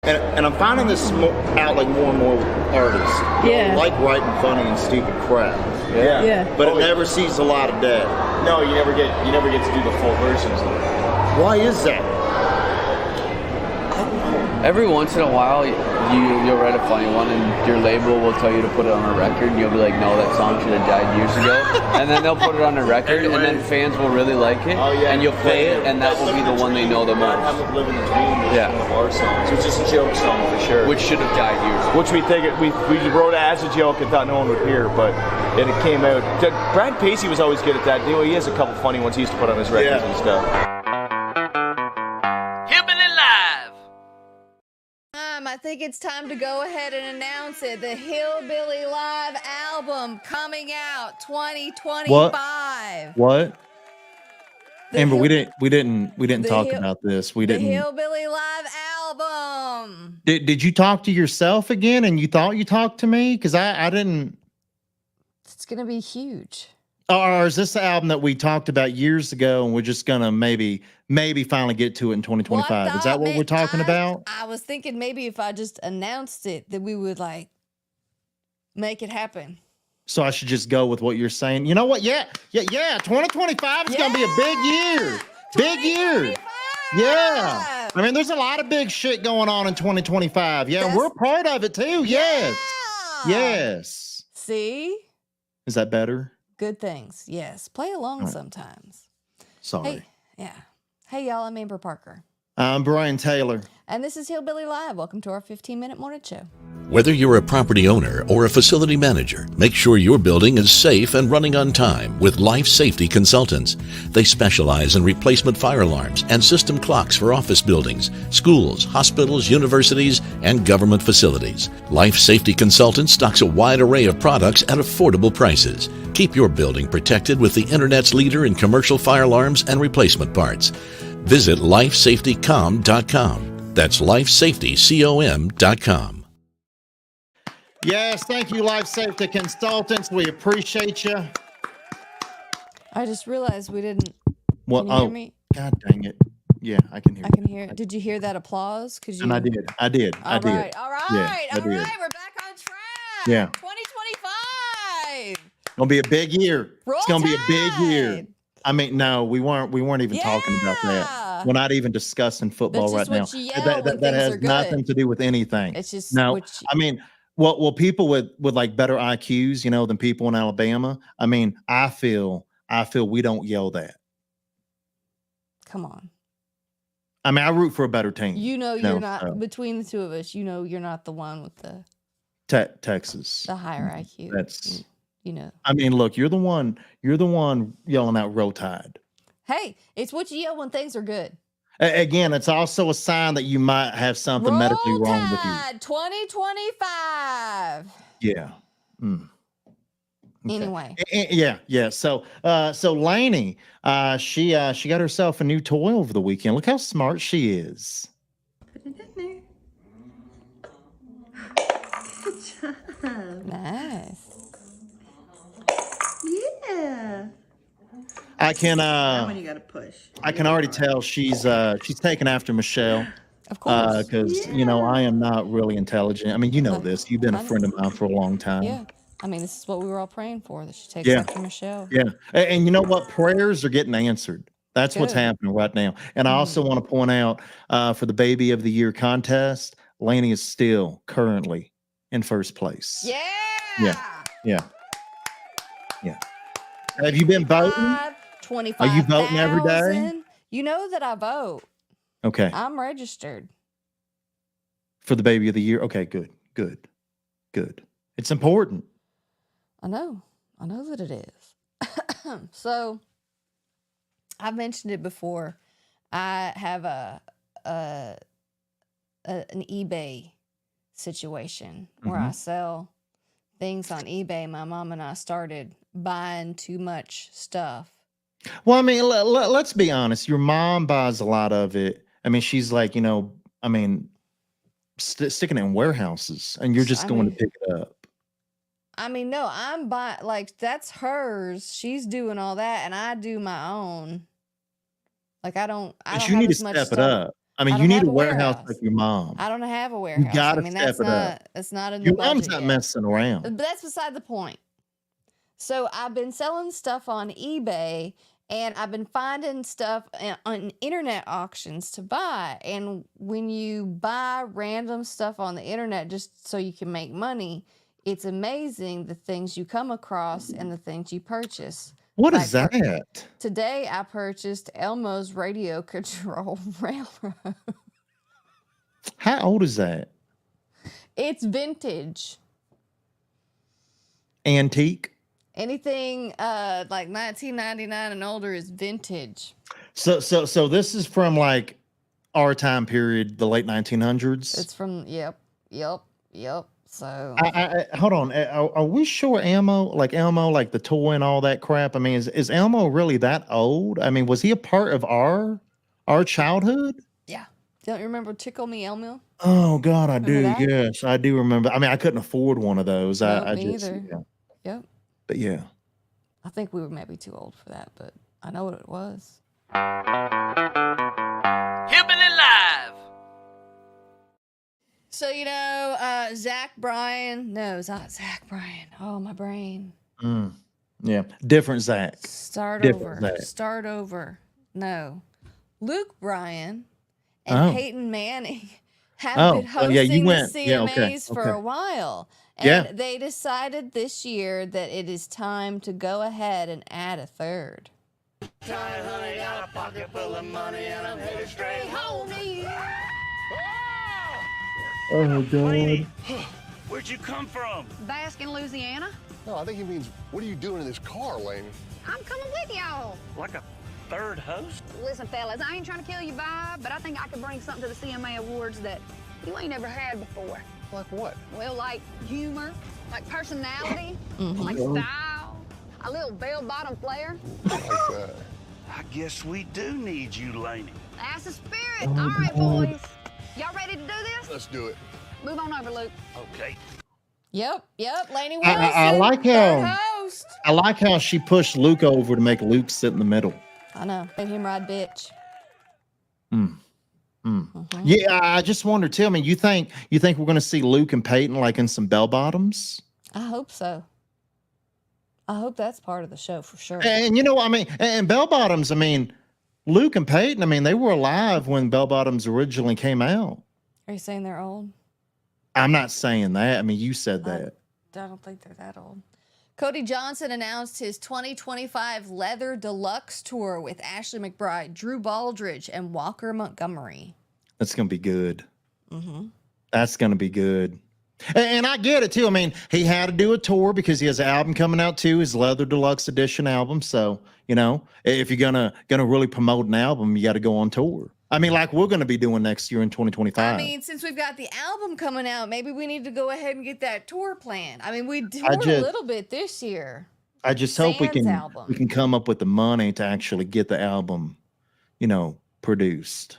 And I'm finding this out like more and more with artists. Yeah. Like writing funny and stupid crap. Yeah. But it never sees a lot of day. No, you never get to do the full versions of it. Why is that? Every once in a while, you'll write a funny one, and your label will tell you to put it on a record, and you'll be like, "No, that song should have died years ago." And then they'll put it on a record, and then fans will really like it, and you'll play it, and that will be the one they know the most. I'm living the dream. Is one of our songs. It's just a joke song for sure. Which should have died years ago. Which we wrote it as a joke and thought no one would hear, but it came out. Brad Pacey was always good at that. You know, he has a couple funny ones he used to put on his records and stuff. Hillbilly Live. I think it's time to go ahead and announce it. The Hillbilly Live album coming out 2025. What? Amber, we didn't talk about this. We didn't. The Hillbilly Live album. Did you talk to yourself again and you thought you talked to me? Because I didn't. It's gonna be huge. Or is this the album that we talked about years ago and we're just gonna maybe finally get to it in 2025? Well, is that what we're talking about? I was thinking maybe if I just announced it that we would like make it happen. So I should just go with what you're saying. You know what? Yeah. 2025 is gonna be a big year. Big year. Yeah. I mean, there's a lot of big shit going on in 2025. Yeah, we're part of it too. Yes. Yes. See? Is that better? Good things. Yes. Play along sometimes. Sorry. Hey, y'all. I'm Amber Parker. I'm Brian Taylor. And this is Hillbilly Live. Welcome to our 15-minute morning show. Whether you're a property owner or a facility manager, make sure your building is safe and running on time with Life Safety Consultants. They specialize in replacement fire alarms and system clocks for office buildings, schools, hospitals, universities, and government facilities. Life Safety Consultants stocks a wide array of products at affordable prices. Keep your building protected with the Internet's leader in commercial fire alarms and replacement parts. Visit lifesafetycom.com. That's lifesafetycom.com. Yes, thank you, Life Safety Consultants. We appreciate you. I just realized we didn't. Well, can you hear me? God dang it. Yeah, I can hear you. I can hear it. Did you hear that applause? And I did. All right. Yeah, All right. did. We're back on track. Yeah. 2025. Gonna be a big year. Roll It's gonna be a big year. Tide. I mean, no, we weren't even talking about that. We're not even discussing football right now. That has nothing to do with anything. It's just I mean, well, people with like better IQs, than people in Alabama. I mean, I feel we don't yell that. Come on. I mean, I root for a better team. You're not between the two of us. You're not the one with the Texas. the higher IQ. That's. I mean, look, you're the one yelling out Roll Tide. Hey, it's what you yell when things are good. Again, it's also a sign that you might have something medically wrong with you. 2025. Yeah. Okay. Anyway. Yeah. So Lainey, she got herself a new toy over the weekend. Look how smart she is. Put it in there. Good job. Nice. Yeah. I can That one you gotta push. I can already tell she's taken after Michelle. Of course. Because I am not really intelligent. I mean, this. You've been a friend of mine for a long time. Yeah. I mean, this is what we were all praying for, that she takes after Michelle. Yeah. And you know what? Prayers are getting answered. That's what's happening right now. And I also want to point out for the Baby of the Year contest, Lainey is still currently in first place. Yeah. Have you been voting? 25. Are you voting every day? You know that I vote. Okay. I'm registered. For the Baby of the Year? Okay, good. It's important. I know that it is. So, I've mentioned it before. I have an eBay situation where I sell things on eBay. My mom and I started buying too much stuff. Well, I mean, let's be honest. Your mom buys a lot of it. I mean, she's like, sticking it in warehouses, and you're just going to pick it up. I mean, no, I'm buying, like, that's hers. She's doing all that, and I do my own. Like, I don't But you need to as much step it stuff. up. I mean, I you don't need have a a warehouse warehouse. like your mom. I don't have a You warehouse. I gotta mean, step it up. that's not in the Your mom's budget not yet. messing around. But that's beside the point. So I've been selling stuff on eBay, and I've been finding stuff on internet auctions to buy. And when you buy random stuff on the internet just so you can make money, it's amazing the things you come across and the things you purchase. What Like is that? today, I purchased Elmo's radio control railroad. How old is that? It's vintage. Antique. Anything like 1999 and older is vintage. So this is from like our time period, the late 1900s. It's from yep. So I hold on. Are we sure Elmo, like the toy and all that crap? I mean, is Elmo really that old? I mean, was he a part of our childhood? yeah. Don't you remember Tickle Me Elmo? Oh God, I do. Remember that? Yes, I do remember. I mean, I couldn't afford one of those. No, I me just, either. yeah. Yep. But yeah. I think we were maybe too old for that, but I know what it was. Hillbilly Live. So Zach Bryan. No, it's not Zach Bryan. Oh, my brain. Yeah, different Zach. Start Different over. Zach. Start over. No. Luke Bryan and Oh. Peyton Manning have been Oh, hosting yeah, you the went. CMAs Yeah, okay, for okay. a while. And Yeah. they decided this year that it is time to go ahead and add a third. Oh God. Where'd you come from? Baskin, Louisiana. No, I think he means, what are you doing in this car, Lainey? I'm coming with y'all. Like a third host? Listen, fellas, I ain't trying to kill your vibe, but I think I could bring something to the CMA Awards that you ain't never had before. Like what? Well, like humor, like personality, like style, a little bell-bottom flair. Like that. I guess we do need you, Lainey. That's the spirit. All right, boys. Y'all ready to do this? Let's do it. Move on over, Luke. Okay. Yep. Lainey Wilson. I like third how host. I like how she pushed Luke over to make Luke sit in the middle. I know. Made him ride bitch. Yeah, I just wonder too. I mean, you think we're going to see Luke and Peyton like in some bell bottoms? I hope so. I hope that's part of the show for sure. And I mean, and bell bottoms. I mean, Luke and Peyton. I mean, they were alive when bell bottoms originally came out. Are you saying they're old? I'm not saying that. I mean, you said that. I don't think they're that old. Cody Johnson announced his 2025 Leather Deluxe Tour with Ashley McBride, Drew Baldridge, and Walker Montgomery. That's going to be good. That's going to be good. And I get it too. I mean, he had to do a tour because he has an album coming out too, his Leather Deluxe Edition album. So, if you're gonna really promote an album, you got to go on tour. I mean, like we're going to be doing next year in 2025. I mean, since we've got the album coming out, maybe we need to go ahead and get that tour planned. I mean, we toured a little bit this year. I just hope we Sans can album. come up with the money to actually get the album, produced.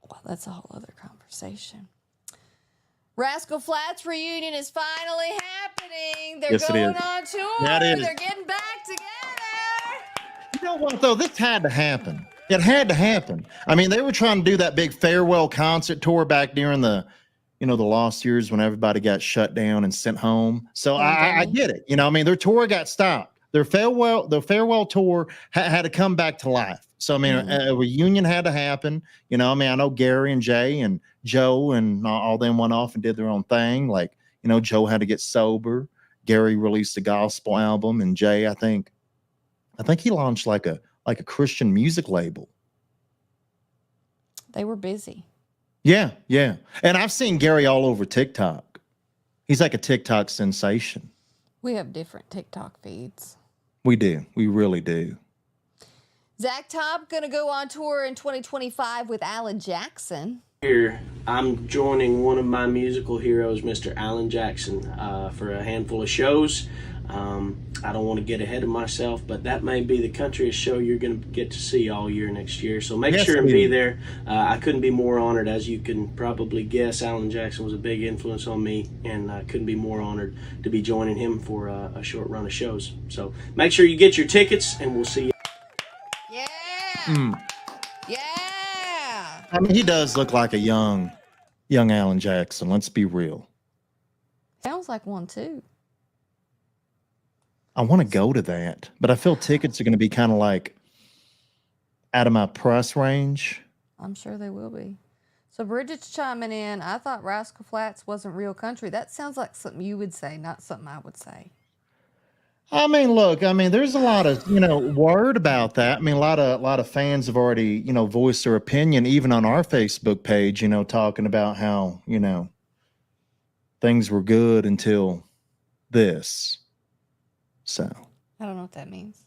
Well, that's a whole other conversation. Rascal Flatts reunion is finally happening. They're Yes, it going is. on tour. That is. They're getting back together. You know what though? This had to happen. It had to happen. I mean, they were trying to do that big farewell concert tour back during the, the lost years when everybody got shut down and sent home. So I get it. I mean, their tour got stopped. Their farewell tour had to come back to life. So I mean, a reunion had to happen. I mean, I know Gary and Jay and Joe and all them went off and did their own thing. Like, Joe had to get sober. Gary released a gospel album, and Jay, I think he launched like a Christian music label. They were busy. Yeah. And I've seen Gary all over TikTok. He's like a TikTok sensation. We have different TikTok feeds. We do. We really do. Zach Top going to go on tour in 2025 with Alan Jackson. Here, I'm joining one of my musical heroes, Mr. Alan Jackson, for a handful of shows. I don't want to get ahead of myself, but that may be the countryest show you're going to get to see all year next year. So make sure and be there. I couldn't be more honored. As you can probably guess, Alan Jackson was a big influence on me, and I couldn't be more honored to be joining him for a short run of shows. So make sure you get your tickets, and we'll see you. Yeah. Yeah. I mean, he does look like a young Alan Jackson. Let's be real. Sounds like one too. I want to go to that, but I feel tickets are going to be kind of like out of my price range. I'm sure they will be. So Bridget's chiming in. I thought Rascal Flatts wasn't real country. That sounds like something you would say, not something I would say. I mean, look, there's a lot of, word about that. I mean, a lot of fans have already, voiced their opinion, even on our Facebook page, talking about how, things were good until this. So I don't know what that means.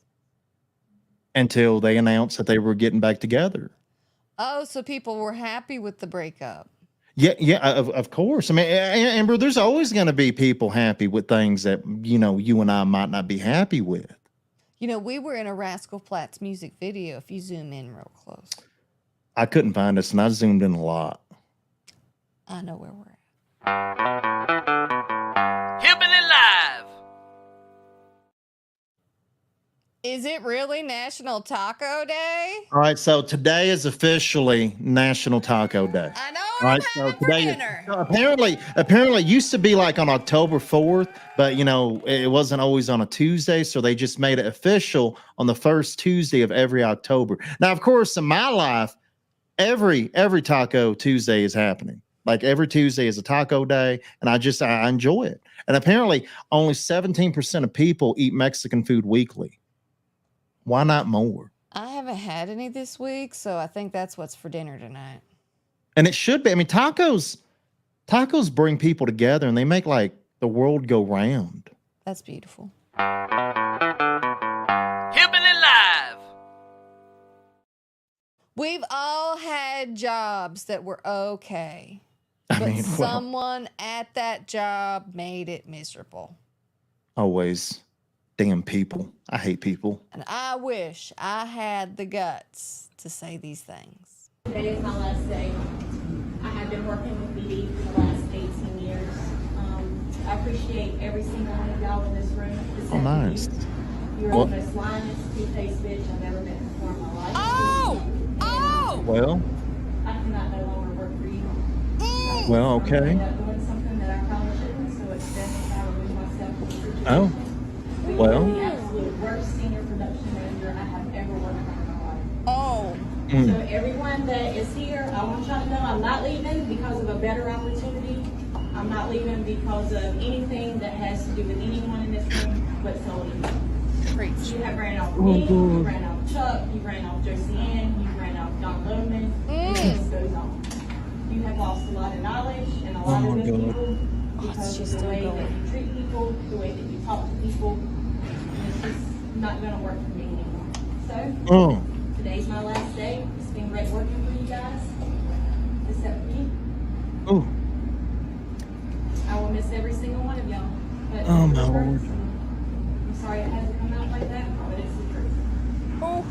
Until they announced that they were getting back together. Oh, so people were happy with the breakup. Yeah, of course. I mean, Amber, there's always going to be people happy with things that, you and I might not be happy with. We were in a Rascal Flatts music video if you zoom in real close. I couldn't find us, and I zoomed in a lot. I know where we're at. Hillbilly Live. Is it really National Taco Day? All right, so today is officially National Taco Day. I know. All right, so today apparently it used to be like on October 4th, but it wasn't always on a Tuesday, so they just made it official on the first Tuesday of every October. Now, of course, in my life, every Taco Tuesday is happening. Like every Tuesday is a taco day, and I enjoy it. And apparently, only 17% of people eat Mexican food weekly. Why not more? I haven't had any this week, so I think that's what's for dinner tonight. And it should be. I mean, tacos bring people together, and they make like the world go round. That's beautiful. Hillbilly Live. We've all had jobs that were okay, but someone at that job made it miserable. Always. Damn people. I hate people. And I wish I had the guts to say these things. Today is my last day. I have been working with BD for the last 18 years. I appreciate every single one of y'all in this room. Oh, nice. You're the most lionest, two-faced bitch I've ever met before in my life. Oh! Well. I cannot no longer work for you. Well, okay. I'm doing something that I probably shouldn't, so it's best that I remove myself from the situation. Oh. Well. The absolute worst senior production manager I have ever worked for in my life. Oh. So everyone that is here, I want y'all to know I'm not leaving because of a better opportunity. I'm not leaving because of anything that has to do with anyone in this room but solely you. You have ran off me, you ran off Chuck, you ran off Josie Ann, you ran off Don Loman, and the list goes on. You have lost a lot of knowledge and a lot of good people because of the way that you treat people, the way that you talk to people. And it's just not going to work for me anymore. So, today's my last day. It's been great working for you guys, except for you. Oh. I will miss every single one of y'all. But oh, my Lord. I'm sorry it hasn't come out like that, but it's the truth. Oh.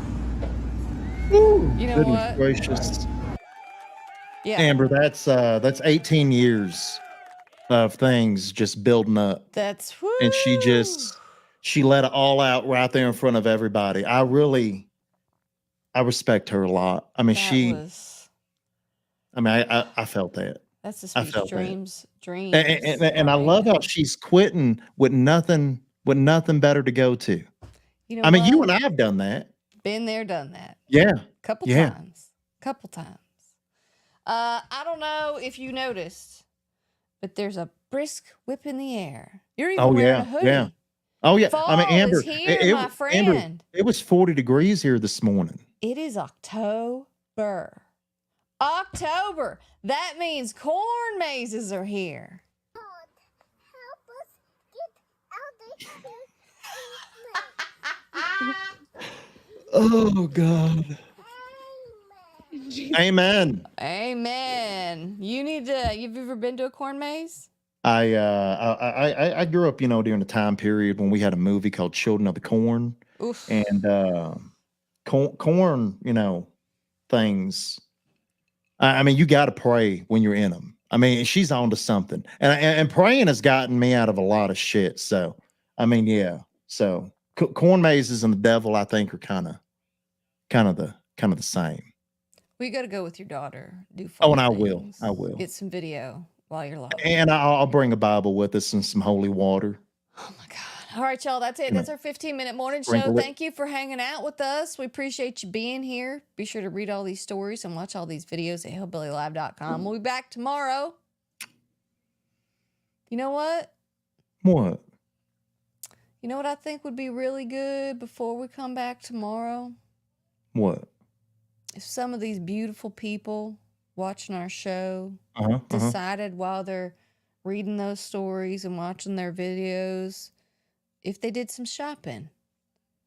You know Goodness what? Gracious. Yeah. Amber, that's 18 years of things just building up. That's whoo. And she let it all out right there in front of everybody. I respect her a lot. I mean, I felt that. That's the speech. Dreams. And I love how she's quitting with nothing better to go to. You know, I mean, you and I have done that. Been there, done that. Yeah. Couple times. I don't know if you noticed, but there's a brisk whip in the air. You're even wearing a hoodie. Yeah. Oh yeah. Fall I mean, Amber, is here, my friend. Amber, it was 40 degrees here this morning. It is October. That means corn mazes are here. Oh God. Amen. You've ever been to a corn maze? I grew up, during the time period when we had a movie called Children of the Corn. Oof. And corn, things. I mean, you got to pray when you're in them. I mean, she's on to something, and praying has gotten me out of a lot of shit. So, I mean, yeah. So, corn mazes and the devil, I think, are kind of the same. We got to go with your daughter. Do Oh, fun and things. I will. Get some video while you're live. And I'll bring a Bible with us and some holy water. Oh my God. All right, y'all. That's it. That's our 15-minute morning show. Sprinkle it. Thank you for hanging out with us. We appreciate you being here. Be sure to read all these stories and watch all these videos at hillbillylive.com. We'll be back tomorrow. You know what? What? You know what I think would be really good before we come back tomorrow? What? If some of these beautiful people watching our show Uh-huh. decided while they're reading those stories and watching their videos, if they did some shopping.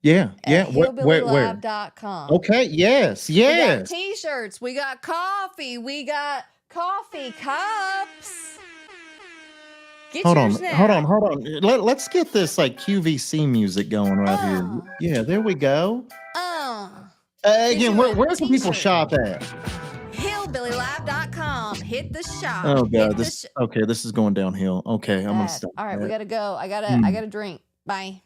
Yeah. Yeah. At Where? hillbillylive.com. Okay. Yes. We got Yes. t-shirts. We got coffee. We got coffee cups. Get Hold yours on. now. Hold on. Let's get this like QVC music going right here. Yeah. There we go. Again, where can people shop at? Hillbillylive.com. Hit the shop. Oh God, Hit the this is going downhill. Okay, I'm gonna stop. All right, we that. gotta go. I gotta drink. Bye.